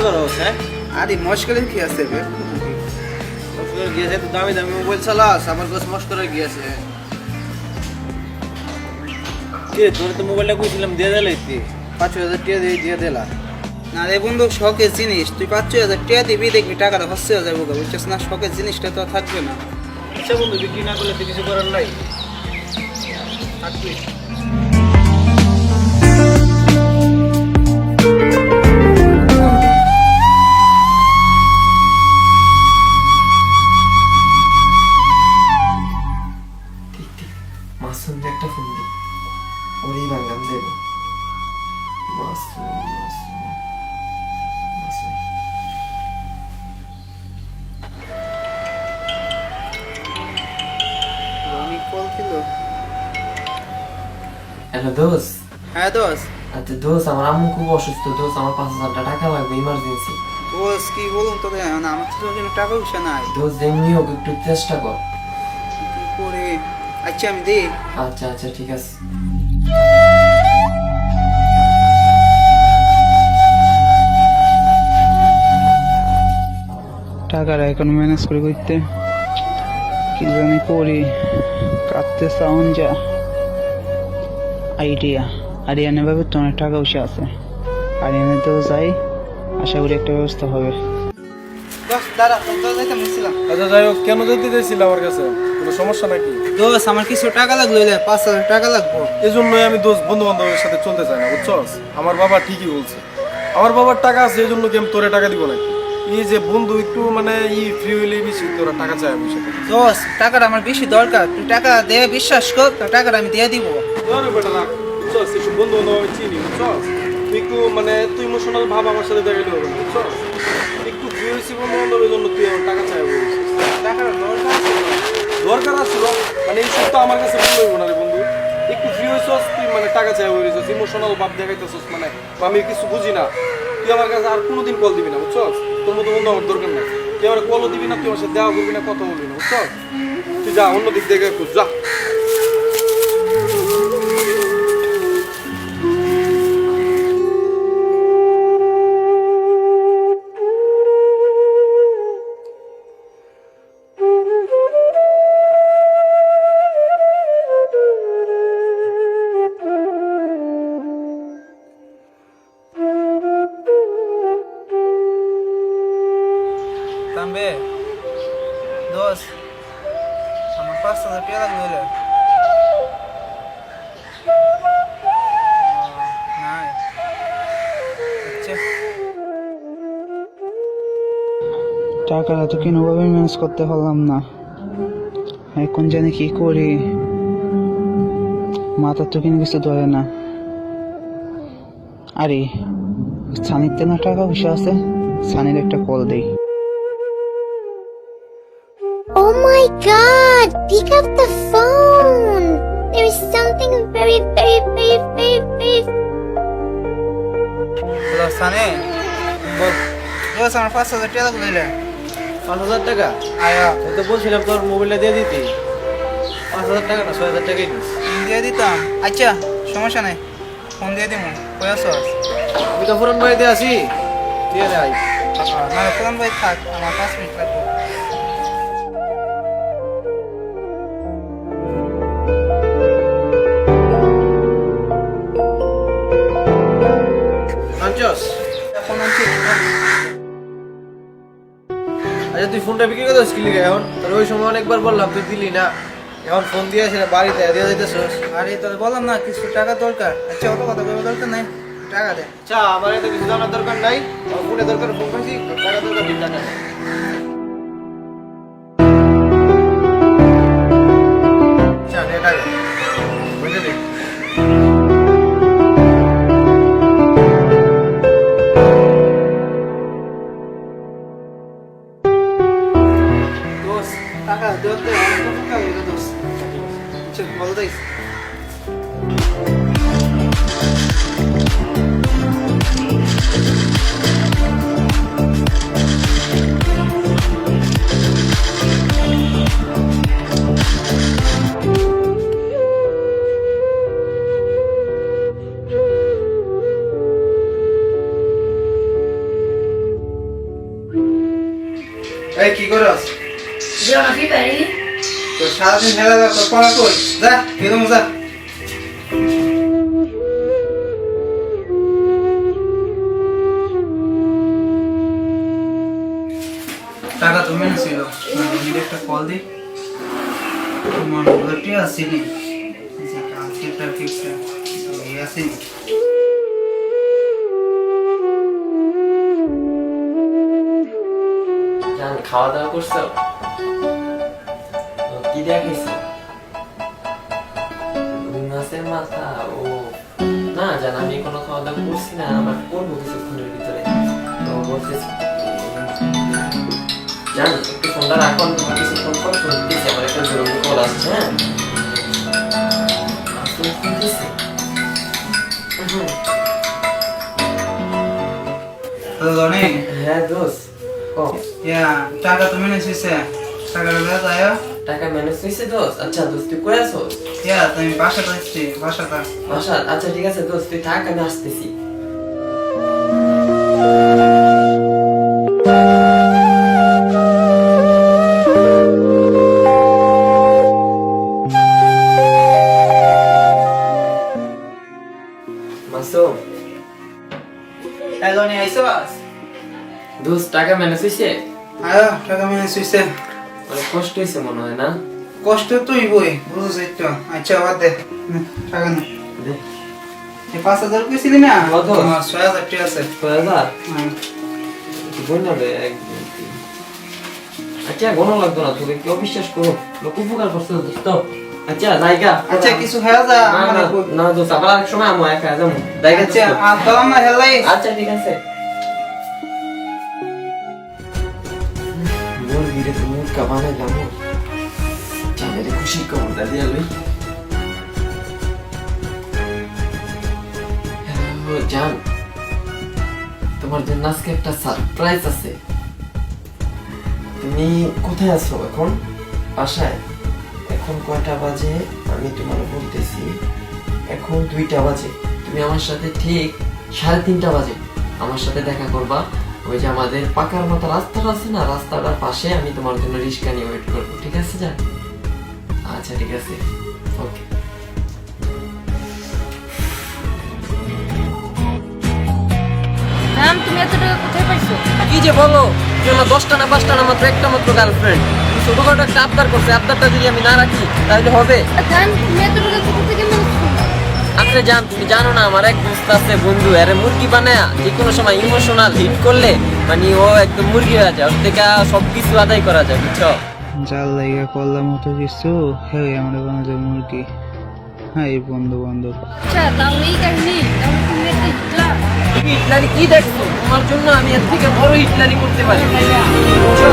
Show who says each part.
Speaker 1: করছ? হ্যাঁ,
Speaker 2: আরে মস্করের কি আছে বে?
Speaker 1: মস্করা গিয়েছে তো দামি দামি মোবাইল চালাস, আমার কাছে মস্করা গিয়েছে। কে তোর তো মোবাইলটা কইছিলাম দিয়ে দিলাই তুই 5,000 টাকা দিয়ে দিলা।
Speaker 2: না রে বন্ধু, শখের জিনিস, তুই 5,000 টাকা দিবি, দেখবি টাকাটা হচ্ছে হয়ে যাবো, বুঝছিস না? শখের জিনিসটা তো আর থাকবে না।
Speaker 1: আচ্ছা বন্ধু, বিক্রি না করলে তো কিছু করার নাই, থাকবি।
Speaker 3: মাসুমকে একটা ফোন দিই, ওরই বাঙ্গাম দেব। মাসুম মাসুম মাসুম
Speaker 2: অনেক কল ছিল।
Speaker 3: হ্যালো দোস্ত।
Speaker 2: হ্যাঁ দোষ।
Speaker 3: আচ্ছা দোস্ত, আমার আম্মু খুব অসুস্থ দোস্ত, আমার 5,000 টাকা লাগবে ইমার্জেন্সি।
Speaker 2: দোষ কি বলুন তোকে, না আমার তো কোনো টাকা পয়সা নাই।
Speaker 3: দোস্ত যেমনি হোক একটু চেষ্টা কর।
Speaker 2: কি করে? আচ্ছা আমি দিই।
Speaker 3: আচ্ছা আচ্ছা ঠিক আছে।
Speaker 2: টাকাটা এখন ম্যানেজ করে করতে কি জানি করি, কাঁদতে সাউন্ড যা আইডিয়া। আরিয়ানে ভাবে তোমার টাকা পয়সা আছে, আরিয়ানেতেও যাই, আশা করি একটা ব্যবস্থা হবে।
Speaker 4: আচ্ছা যাই হোক, কেন যেতে চাইছিল আমার কাছে? কোনো সমস্যা নাকি?
Speaker 2: দোষ আমার কিছু টাকা লাগলো, 5,000 টাকা লাগবো।
Speaker 4: এই জন্যই আমি দোস্ত বন্ধু বান্ধবের সাথে চলতে চাই না, বুঝছস? আমার বাবা ঠিকই বলছে, আমার বাবার টাকা আছে, এই জন্য কি আমি তোরে টাকা দিব নাকি? এই যে বন্ধু একটু মানে ফ্রি হইলে বেশি তোরা টাকা চাই আমি সাথে।
Speaker 2: দোষ টাকাটা আমার বেশি দরকার, তুই টাকা দে, বিশ্বাস কর, তোর টাকাটা আমি দিয়ে দিব।
Speaker 4: ধরে বেটা রাখ, বুঝছস? একটু বন্ধু বান্ধব আমি চিনি, বুঝছস? তুই একটু মানে তুই ইমোশনাল ভাব আমার সাথে দেখাইলে হবে না, বুঝছস? একটু ফ্রি হয়েছি বন্ধু বান্ধবের জন্য তুই আমার টাকা চাই বলছিস।
Speaker 2: টাকাটা দরকার আছে।
Speaker 4: দরকার আছিল মানে এই সব তো আমার কাছে বন্ধ হইব না রে বন্ধু। একটু ফ্রি হইছস তুই, মানে টাকা চাই হইছস, ইমোশনাল ভাব দেখাইতেছস, মানে আমি কিছু বুঝি না। তুই আমার কাছে আর কোনোদিন কল দিবি না, বুঝছস? তোর মতো বন্ধু আমার দরকার নাই। তুই আমার কলও দিবি না, তুই আমার সাথে দেওয়া করবি না, কথা বলবি না, বুঝছস? তুই যা, অন্য দিক দেখে একটু যা।
Speaker 2: তাম্বে দোষ আমার 5,000 টাকা লাগলো। নাই আচ্ছা, টাকাটা তো কোনোভাবে ম্যানেজ করতে পারলাম না, এখন জানি কি করি, মাথার তো কিনে কিছু ধরে না। আরে সানিতে না টাকা পয়সা আছে, সানির একটা কল দেই।
Speaker 5: Oh my god! Pick up the phone! There is something very.
Speaker 2: Hello Sunny, বল। দোষ আমার 5,000 টাকা লাগলো।
Speaker 1: 5,000 টাকা?
Speaker 2: আয়া
Speaker 1: আমি তো বলছিলাম তোর মোবাইলটা দিয়ে দিতে। 5,000 টাকা না 6,000 টাকাই নিস।
Speaker 2: দিয়ে দিতাম। আচ্ছা সমস্যা নাই, ফোন দিয়ে দিব। কই আছস?
Speaker 1: আমি তো ফোরন বাড়িতে আছি, দিয়ে দেয়।
Speaker 2: না ফোন ভাই থাক, আমার 5 মিনিট লাগবে।
Speaker 1: আনছস?
Speaker 2: ফোন আনছি।
Speaker 1: আচ্ছা তুই ফোনটা বিক্রি করে দিস কি লিগে এখন? তোর ওই সময় অনেকবার বললাম, তুই দিলি না। এখন ফোন দিয়ে আসে বাড়িতে দিয়ে যাইতেছস।
Speaker 2: আরে তোর বললাম না কিছু টাকা দরকার। আচ্ছা অত কথা বলার দরকার নাই, টাকা দে।
Speaker 1: আচ্ছা আমার এত কিছু জানার দরকার নাই, আমার ফোনে দরকার, ফোন পাইছি, টাকা দরকার, দিন টাকা। আচ্ছা নে টাকা বুঝে দে।
Speaker 2: দোষ টাকা দেওয়াতে অনেক টাকা হইলো দোষ। আচ্ছা ভালো থাকিস। এই কি করস?
Speaker 6: Yo no fui para ahí.
Speaker 2: তো সারাদিন হেলা যা তোর পড়া কই যা খেলো যা টাকা তো মেনে ছিল একটা কল দি তোমার বলতে আসেনি যে কালকে তার ফিক্সড এই আসেনি
Speaker 3: জান খাওয়া দাওয়া করছো? কি দেখাইছো? রুই মাছের মাথা? ও না জান, আমি কোনো খাওয়া দাওয়া করছি না, আমার করবো কিছুক্ষণের ভিতরে। তো বলতেছি জান একটু ফোনটা রাখুন, কিছুক্ষণ পর ফোন দিতেছি, আমার একটা জরুরি কল আসছে। হ্যাঁ আসলে ফোন দিতেছি।
Speaker 2: হ্যালো নে
Speaker 3: হ্যাঁ দোস্ত, ও
Speaker 2: ইয়া টাকা তো মেনে ছিছে টাকাটা দাও যায়
Speaker 3: টাকা ম্যানেজ হয়েছে দোস্ত? আচ্ছা দোস্ত তুই কই আছো?
Speaker 2: ইয়া তুমি বাসাটা আসছি বাসাটা
Speaker 3: বাসা? আচ্ছা ঠিক আছে দোস্ত, তুই থাক, আমি আসতেছি। মাসুম
Speaker 2: হ্যালো নে আইসবাস
Speaker 3: দোস্ত টাকা ম্যানেজ হয়েছে?
Speaker 2: আয়া টাকা মেনে ছিছে
Speaker 3: অনেক কষ্ট হয়েছে মনে হয় না?
Speaker 2: কষ্ট তুই বই বুঝছিস তো আচ্ছা বাদ দে টাকা নে
Speaker 3: দে।
Speaker 2: এই 5000 কইছিলি না
Speaker 3: কত?
Speaker 2: আমার 6000 টাকা আছে
Speaker 3: দাদা
Speaker 2: হ্যাঁ।
Speaker 3: বোন হবে এক দুই, তিন। আচ্ছা গোনা লাগতো না, তোকে কেউ বিশ্বাস করো, লোক উপকার করছে দোস্ত। আচ্ছা জায়গা
Speaker 2: আচ্ছা কিছু হয়ে যা
Speaker 3: না না
Speaker 2: আমারে কই।
Speaker 3: না দোস্ত, আবার এক সময় আমো একা যাবো জায়গা।
Speaker 2: আচ্ছা আর দলাম না হেলাই
Speaker 3: আচ্ছা ঠিক আছে। মুরগিরে তো মুরগা বানাইলাম, চাঁদের খুশি খবরটা দিয়া লই। হ্যালো জান, তোমার জন্য আজকে একটা সারপ্রাইজ আছে। তুমি কোথায় আছো এখন? বাসায়? এখন কয়টা বাজে আমি তোমার বলতেছি, এখন 2টা বাজে। তুমি আমার সাথে ঠিক 3:30 বাজে আমার সাথে দেখা করবা। ওই যে আমাদের পাকার মতো রাস্তাটা আছে না, রাস্তাটার পাশে আমি তোমার জন্য রিক্সা নিয়ে ওয়েট করবো, ঠিক আছে জান? আচ্ছা ঠিক আছে, ওকে।
Speaker 6: ম্যাম তুমি এত টাকা কোথায় পাইছো?
Speaker 3: কি যে বলো, কেন 10টা না 5টা না, মাত্র একটা মাত্র গার্লফ্রেন্ড। ছোটখাটো একটা আবদার করছে, আবদারটা যদি আমি না রাখি তাহলে হবে?
Speaker 6: জান তুমি এত টাকা কোথা থেকে মেনেছো?
Speaker 3: আপনি জান, তুমি জানো না আমার এক দোস্ত আছে বন্ধু, আরে মুরগি বানায় যে কোনো সময় ইমোশনাল হিট করলে মানে ও একদম মুরগি হয়ে যায়, ওর থেকে সবকিছু আদায় করা যায়, বুঝছো?
Speaker 2: জাল লাইগা করলাম মতো কিছু হ্যাঁ আমরা বানাতে মুরগি হ্যাঁ এই বন্ধু বান্ধব
Speaker 6: আচ্ছা তাহলে এই কাহিনী, তাহলে তুমি একটা হিটলার।
Speaker 3: হিটলারি কি দেখছো? তোমার জন্য আমি এর থেকে বড় হিটলারি করতে পারি, বুঝছো?